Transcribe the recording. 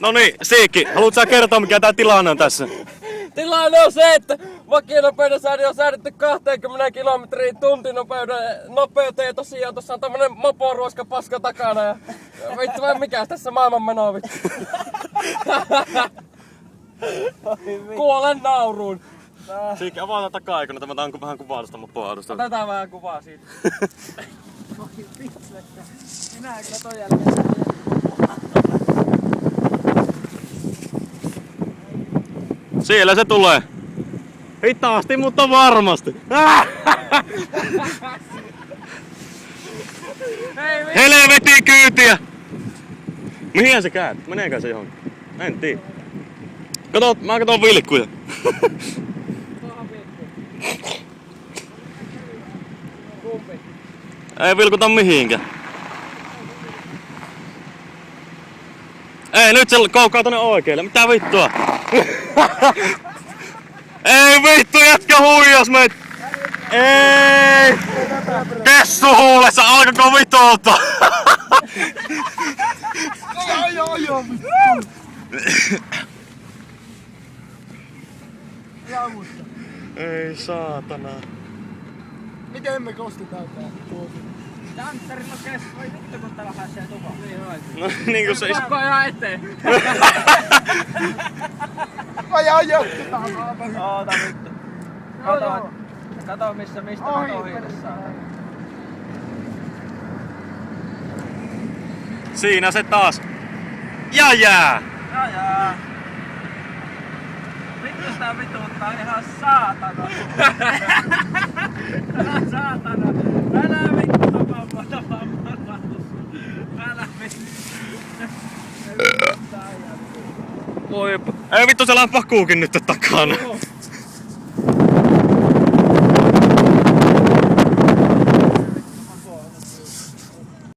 No niin, Siikki, haluatko sä kertoa mikä tää tilanne on tässä? Tilanne on se, että vakionopeuden säädö on säädetty 20 kilometrin tuntinopeuteen ja tosiaan tossa on tämmönen moporuoska paska takana ja vittu vai mikäs tässä maailman meno vittu. Kuolen nauruun. Siikki, avaa taka-aikana, tämä on vähän kuvaa tästä mopoautosta. Otetaan vähän kuvaa siitä. Minä katon jälkeen. Siellä se tulee. Hitaasti, mutta varmasti. Helvetin kyytiä! Mihin se käy? Meneekö se johonkin? En tiedä. Mä katon vilkkuja. Ei vilkuta mihinkään. Ei, nyt se koukaa tonne oikealle. Mitä vittua? Ei vittu, jätkä huijas meitä! Ei! Kessu huulessa, alkako vitulta? Joo, vittu. Rausta. Ei saatana. Miten me kostetaan tää? Janttarit on kessu, voi vittu kun täällä pääsee tupaan. Niin oikein. No niinku se... Pakko ihan eteen. Ajaa jökkytään saata. Oota vittu. Kato mistä mä ohitessaan. Siinä se taas. Ja jää! Jaa. Vittu sitä vituttaa ihan saatana. Älä saatana. Älä vittu tapaa. Älä vittu. Voi... Ei vittu, se lampahkuukin nyt takana.